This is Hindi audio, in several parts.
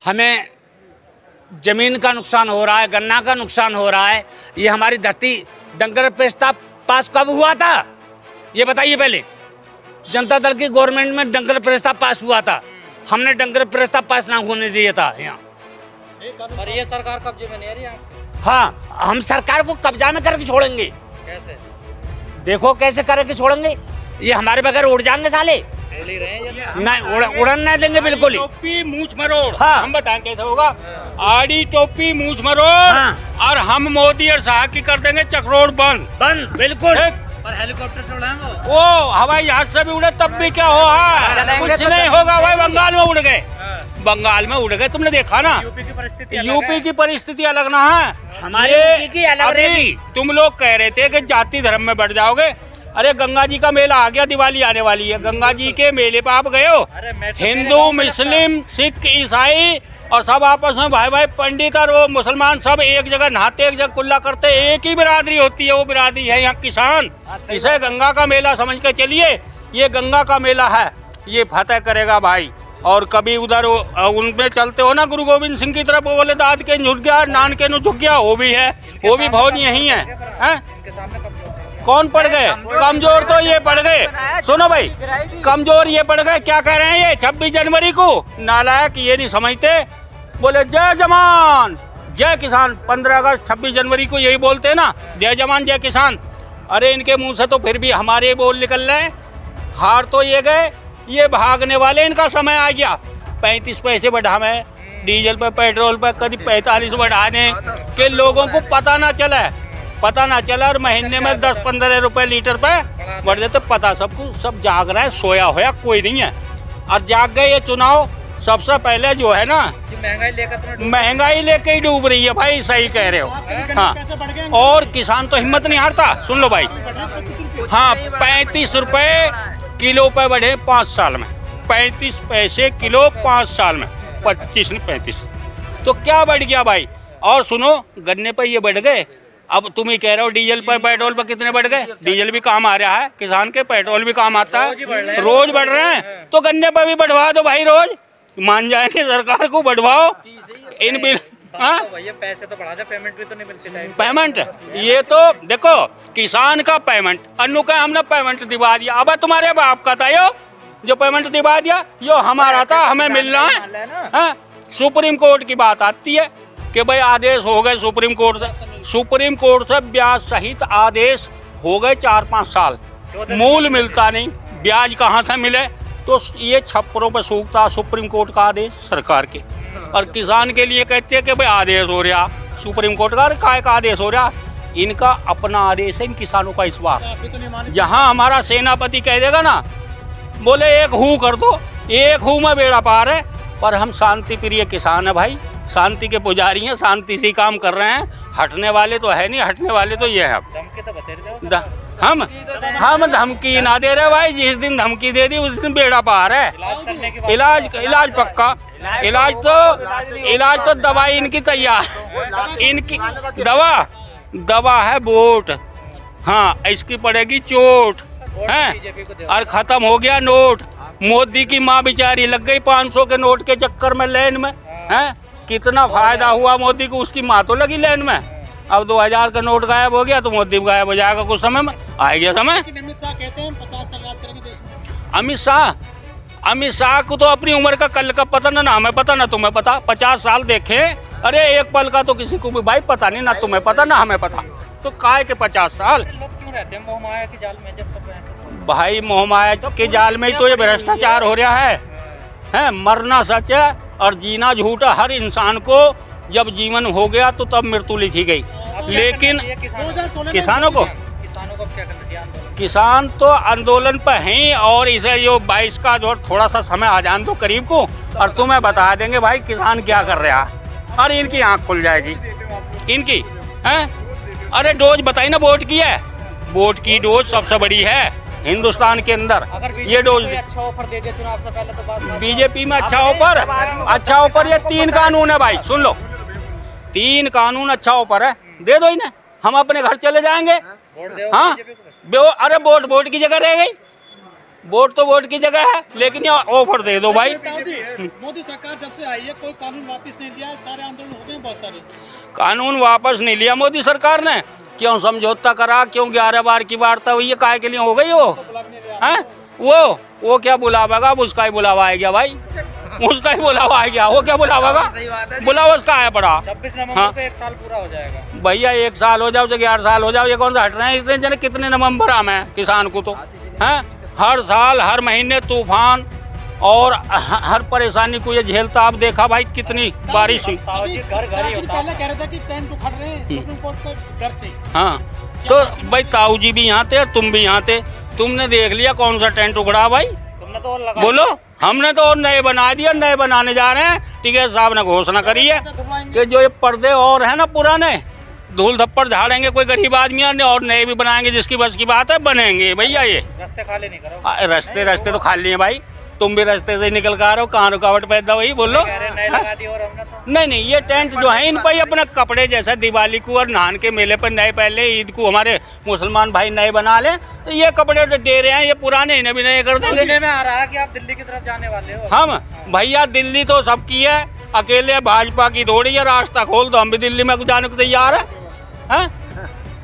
हमें जमीन का नुकसान हो रहा है, गन्ना का नुकसान हो रहा है। ये हमारी धरती डंगर प्रस्ताव पास कब हुआ था ये बताइए। पहले जनता दल की गवर्नमेंट में डंगर प्रस्ताव पास हुआ था, हमने डंगर प्रस्ताव पास ना होने दिया था यहाँ। और ये सरकार कब्जे में नहीं आ रही है। हाँ, हम सरकार को कब्जा में करके छोड़ेंगे। कैसे? देखो कैसे करके छोड़ेंगे, ये हमारे बगैर उड़ जाएंगे साले। नहीं उड़न नहीं देंगे बिल्कुल ही। टोपी मूछ मरोड़। हाँ। हम बताएं कैसे होगा। आड़ी टोपी मूछ मरोड़। हाँ। और हम मोदी और शाह की कर देंगे चक्रोड़ बंद बिल्कुल। पर हेलीकॉप्टर से उड़ाएंगे वो हवाई जहाज से भी उड़े तब भी क्या हो, कुछ तो नहीं होगा भाई। बंगाल में उड़ गए, बंगाल में उड़ गए, तुमने देखा ना। यूपी की परिस्थिति यूपी की परिस्थिति अलग ना है, हमारे यूपी की अलग रहेगी। तुम लोग कह रहे थे कि जाति धर्म में बढ़ जाओगे। अरे गंगा जी का मेला आ गया, दिवाली आने वाली है, गंगा जी के मेले पे आप गए हो। हिंदू मुस्लिम सिख ईसाई और सब आपस में भाई भाई, पंडित और वो मुसलमान सब एक जगह नहाते, एक जगह कुल्ला करते, एक ही बिरादरी होती है। वो बिरादरी है यहाँ किसान। इसे गंगा का मेला समझ के चलिए। ये गंगा का मेला है, ये फतेह करेगा भाई। और कभी उधर उनमें चलते हो ना गुरु गोविंद सिंह की तरफ, वो बोले दाद के झुक गया, नान के झुक गया, वो भी है, वो भी बहुत यही है। कौन पड़ गए कमजोर? तो ये पड़ गए, सुनो भाई, कमजोर ये पड़ गए। क्या कह रहे हैं ये 26 जनवरी को? नालायक ये नहीं समझते, बोले जय जवान जय किसान। 15 अगस्त 26 जनवरी को यही बोलते हैं ना, जय जवान जय किसान। अरे इनके मुंह से तो फिर भी हमारे बोल निकल रहे हैं। हार तो ये गए, ये भागने वाले, इनका समय आ गया। 35 पैसे बढ़ा में डीजल पे, पेट्रोल पे, कभी 45 बढ़ा दें कि लोगों को पता ना चला और महीने में 10-15 रुपए लीटर पे बढ़ जाते। पता सबको, सब जाग रहा है, सोया होया कोई नहीं है। और जाग गए ये चुनाव। सबसे पहले जो है ना, महंगाई लेके ही डूब रही है भाई। सही कह रहे हो। हाँ, और किसान तो हिम्मत नहीं हारता। सुन लो भाई, हाँ, 35 रुपए किलो पे बढ़े 5 साल में। 35 पैसे किलो 5 साल में, 25 नहीं 35, तो क्या बढ़ गया भाई। और सुनो, गन्ने पे ये बढ़ गए। अब तुम ही कह रहे हो डीजल पर, पेट्रोल पर कितने बढ़ गए। डीजल भी काम आ रहा है किसान के, पेट्रोल भी काम आता है, रोज बढ़ रहे हैं। तो गन्ने पर भी बढ़वा दो भाई, रोज मान जाएंगे सरकार को, बढ़वाओ इन बिल। हाँ, पैसे तो बढ़ा दे, पेमेंट भी तो नहीं मिलती। पेमेंट ये तो देखो, किसान का पेमेंट अन्नू का हमने पेमेंट दिवा दिया। अब तुम्हारे बाप का था यो जो पेमेंट दिवा दिया, यो हमारा था, हमें मिलना है। सुप्रीम कोर्ट की बात आती है कि भाई आदेश हो गए सुप्रीम कोर्ट से ब्याज सहित आदेश हो गए 4-5 साल, मूल मिलता नहीं, ब्याज कहाँ से मिले। तो ये छप्परों पर सूखता सुप्रीम कोर्ट का आदेश सरकार के। और किसान के लिए कहते हैं कि भाई आदेश हो रहा सुप्रीम कोर्ट का, काय का आदेश हो रहा। इनका अपना आदेश है इन किसानों का इस बार। जहाँ हमारा सेनापति कह देगा ना, बोले एक हू कर दो, एक हू में बेड़ा पार है। पर हम शांति प्रिय किसान है भाई, शांति के पुजारी हैं, शांति से काम कर रहे हैं। हटने वाले तो है नहीं, हटने वाले तो ये है। हम धमकी ना दे रहे भाई, जिस दिन धमकी दे दी उस दिन बेड़ा पार है। इलाज पक्का, इलाज तो दवाई इनकी तैयार, इनकी दवा है वोट। हाँ, इसकी पड़ेगी चोट है। और खत्म हो गया नोट। मोदी की माँ बेचारी लग गई 500 के नोट के चक्कर में लाइन में है। कितना फायदा हुआ मोदी को, उसकी माँ तो लगी लाइन में। अब 2000 का नोट गायब हो गया तो मोदी गायब हो जाएगा कुछ समय में, आ गया समय। अमित शाह कहते हैं 50 साल राज करेंगे देश में। अमित शाह को तो अपनी उम्र का कल का पता ना हमें पता ना तुम्हें पता। 50 साल देखे, अरे एक पल का तो किसी को भी भाई पता नहीं, ना तुम्हें पता ना हमें पता। तो काय के 50 साल क्यों रहते हैं मोहमाया के जाल में? जब सब ऐसे भाई मोहमाया के जाल में ही तो ये भ्रष्टाचार हो रहा है। मरना सच है और जीना झूठ है। हर इंसान को जब जीवन हो गया तो तब मृत्यु लिखी गई। लेकिन किसानों को क्या करना चाहिए? किसान तो आंदोलन पर हैं। और इसे जो 22 का जो थोड़ा सा समय आ जान दो करीब को, और तुम्हें बता देंगे भाई किसान क्या कर रहा है। और इनकी आंख खुल जाएगी इनकी हैं। अरे डोज बताई ना, वोट की है, वोट की डोज सबसे बड़ी है हिंदुस्तान के अंदर। ये डोज अच्छा ऑफर दे दिया चुनाव से पहले तो बात बीजेपी में अच्छा ऑफर ये 3 कानून है भाई, सुन लो, 3 कानून अच्छा ऑफर है, दे दो इन्हें, हम अपने घर चले जाएंगे। हाँ, अरे वोट की जगह रह गई। वोट तो वोट की जगह है, लेकिन यहाँ ऑफर दे दो भाई। मोदी सरकार जब से आई है कोई कानून वापस नहीं लिया, सारे आंदोलन हो गए बहुत सारे। कानून वापस नहीं लिया मोदी सरकार ने, क्यों समझौता करा, क्यों 11 बार की वार्ता हुई है, काहे के लिए हो गई वो क्या बुलावागा, अब उसका ही बुलावा आ गया भाई, उसका ही बुलावा आ गया, वो क्या बुलावागा, बुलावा उसका आया पड़ा। 26 नवंबर को 1 साल पूरा हो जाएगा भैया, 1 साल हो जाओ, 11 साल हो जाओ, ये कौन सा हट रहे हैं इतने जने, कितने नवंबर आम है किसान को तो है, हर साल हर महीने तूफान और हर परेशानी को ये झेलता। आप देखा भाई कितनी बारिश हुई, घर ही होता। पहले कह रहे थे कि टेंट उखड़ रहे हैं सुप्रीम कोर्ट के डर से। हाँ तो भाई ताऊ जी भी यहाँ थे और तुम भी यहाँ थे, तुमने देख लिया कौन सा टेंट उखड़ा भाई, तुमने तो और लगा बोलो। हमने तो और नए बना दिया, नए बनाने जा रहे हैं। टिकैत साहब ने घोषणा करी है कि जो ये पर्दे और है ना पुराने, धूल धप्पड़ झाड़ेंगे कोई गरीब आदमी और नए भी बनाएंगे, जिसकी बस की बात है बनेंगे भैया। ये रास्ते खाली नहीं करो, रास्ते तो खाली है भाई, तुम भी रास्ते से निकल कर आ रहे हो, कहाँ रुकावट पैदा हुई बोलो। नए लगा दिए और हमने तो नहीं ये टेंट जो है इन पर अपने कपड़े जैसा दिवाली को और नहान के मेले पर नए, पहले ईद को हमारे मुसलमान भाई नए बना ले, तो ये कपड़े तो दे रहे हैं, ये पुराने इन्हें भी नए कर देंगे। सुनने में आ रहा है कि आप दिल्ली की तरफ जाने वाले हो। हम भैया दिल्ली तो सबकी है, अकेले भाजपा की थोड़ी है, रास्ता खोल दो हम भी दिल्ली में जाने को तैयार है।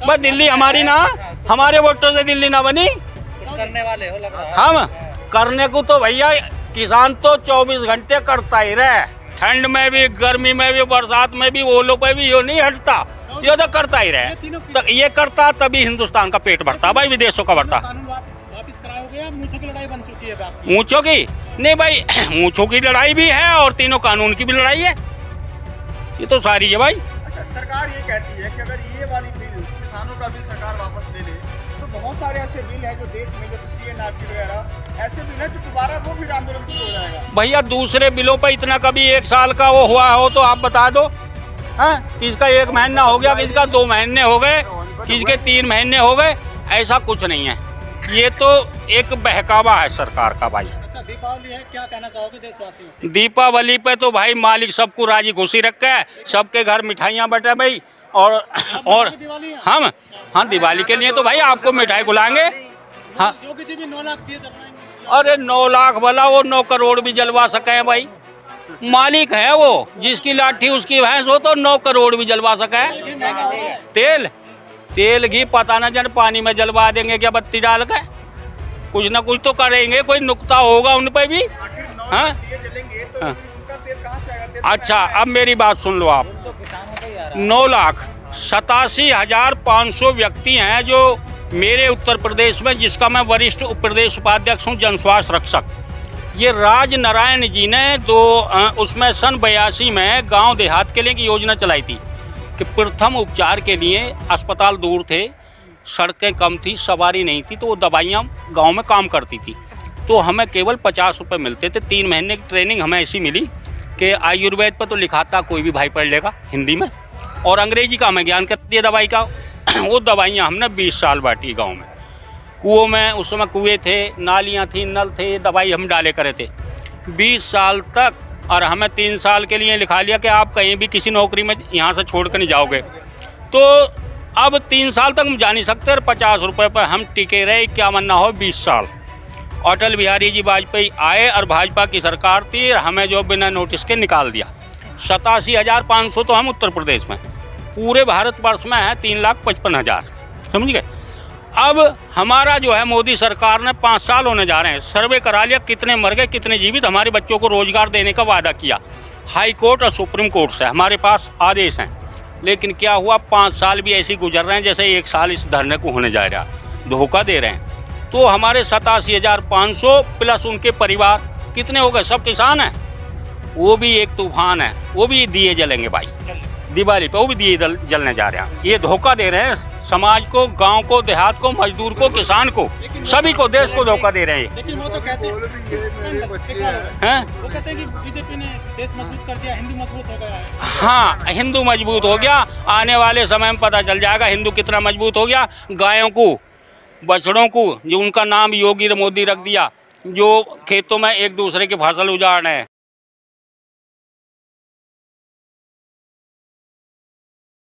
बस दिल्ली हमारी ना, हमारे वोटों से दिल्ली ना बनी, कुछ करने वाले हो लग रहा है। हम करने को तो भैया किसान तो 24 घंटे करता ही रहे, ठंड में भी, गर्मी में भी, बरसात में भी, ओलों पे भी, ये नहीं हटता, ये तो करता ही रहे। तो ये करता तभी हिंदुस्तान का पेट भरता भाई, विदेशों का भरता। वापस कराओगे, मूंछों की लड़ाई बन चुकी है। मूंछों की नहीं भाई, मूंछों की लड़ाई भी है और तीनों कानून की भी लड़ाई है, ये तो सारी है भाई। अच्छा, सरकार ये कहती है कि अगर ये वाली बिल, किसानों का बिल सरकार वापस ले ले, तो बहुत सारे ऐसे बिल हैं जो देश में, जैसे CNRP वगैरह ऐसे बिल है जो दोबारा वो फिर आंदोलन शुरू हो जाएगा। भैया दूसरे बिलों पर इतना कभी 1 साल का वो हुआ हो तो आप बता दो, किसका 1 महीना हो गया, किसका 2 महीने हो गए, किसके 3 महीने हो गए, ऐसा कुछ नहीं है। ये तो एक बहकावा है सरकार का भाई। अच्छा, दीपावली है, क्या कहना चाहोगे देशवासियों से? दीपावली पे तो भाई मालिक सबको राजी खुशी रखा है, सबके घर मिठाइयाँ बटे भाई, और हम हाँ दिवाली के लिए तो भाई आपको मिठाई खिलाएंगे। हाँ योगी जी भी 9 लाख दिए जलवाएंगे। अरे 9 लाख वाला वो 9 करोड़ भी जलवा सके हैं भाई, मालिक है वो, जिसकी लाठी उसकी भैंस हो तो 9 करोड़ भी जलवा सके। तेल घी पता न जन पानी में जलवा देंगे क्या बत्ती डाल के, कुछ ना कुछ तो करेंगे, कोई नुक्ता होगा उन पे भी। हाँ अच्छा, अब मेरी बात सुन लो आप। 9,87,500 व्यक्ति हैं जो मेरे उत्तर प्रदेश में, जिसका मैं वरिष्ठ प्रदेश उपाध्यक्ष हूँ, जन स्वास्थ्य रक्षक। ये राज नारायण जी ने उसमें सन 82 में गांव देहात के लिए की योजना चलाई थी कि प्रथम उपचार के लिए अस्पताल दूर थे, सड़कें कम थी, सवारी नहीं थी, तो वो दवाइयाँ गांव में काम करती थी। तो हमें केवल 50 रुपये मिलते थे। 3 महीने की ट्रेनिंग हमें ऐसी मिली कि आयुर्वेद पर तो लिखा था कोई भी भाई पढ़ लेगा हिंदी में, और अंग्रेजी का हमें ज्ञान कर दिया दवाई का। वो दवाइयाँ हमने 20 साल बांटी गांव में। कुओं में उस समय कुएँ थे, नालियाँ थी, नल थे, दवाई हम डाले करे थे 20 साल तक। और हमें 3 साल के लिए लिखा लिया कि आप कहीं भी किसी नौकरी में यहाँ से छोड़ कर नहीं जाओगे। तो अब 3 साल तक हम जा नहीं सकते, और 50 रुपये पर हम टिके रहे, क्या मन्ना हो 20 साल। अटल बिहारी जी वाजपेयी आए और भाजपा की सरकार थी, हमें जो बिना नोटिस के निकाल दिया। 87,500 तो हम उत्तर प्रदेश में, पूरे भारतवर्ष में है 3,55,000, समझ गए। अब हमारा जो है मोदी सरकार ने 5 साल होने जा रहे हैं, सर्वे करा लिया कितने मर गए कितने जीवित, हमारे बच्चों को रोजगार देने का वादा किया। हाई कोर्ट और सुप्रीम कोर्ट से हमारे पास आदेश हैं, लेकिन क्या हुआ 5 साल भी ऐसे गुजर रहे हैं जैसे 1 साल इस धरने को होने जा रहा, धोखा दे रहे हैं। तो हमारे 87,500 प्लस उनके परिवार कितने हो गए, सब किसान हैं, वो भी एक तूफान है, वो भी दिए जलेंगे भाई दिवाली पे, वो भी दिए जलने जा रहे हैं। ये धोखा दे रहे हैं समाज को, गांव को, देहात को, मजदूर को, किसान को, सभी को, देश को धोखा दे रहे हैं। लेकिन वो तो कहते हैं कि बीजेपी ने देश मजबूत कर दिया, हिंदू मजबूत हो गया है। हाँ, हिंदू मजबूत हो गया, आने वाले समय में पता चल जाएगा हिंदू कितना मजबूत हो गया। गायों को, बछड़ों को, जो उनका नाम योगी मोदी रख दिया, जो खेतों में एक दूसरे की फसल उजाड़ रहे हैं।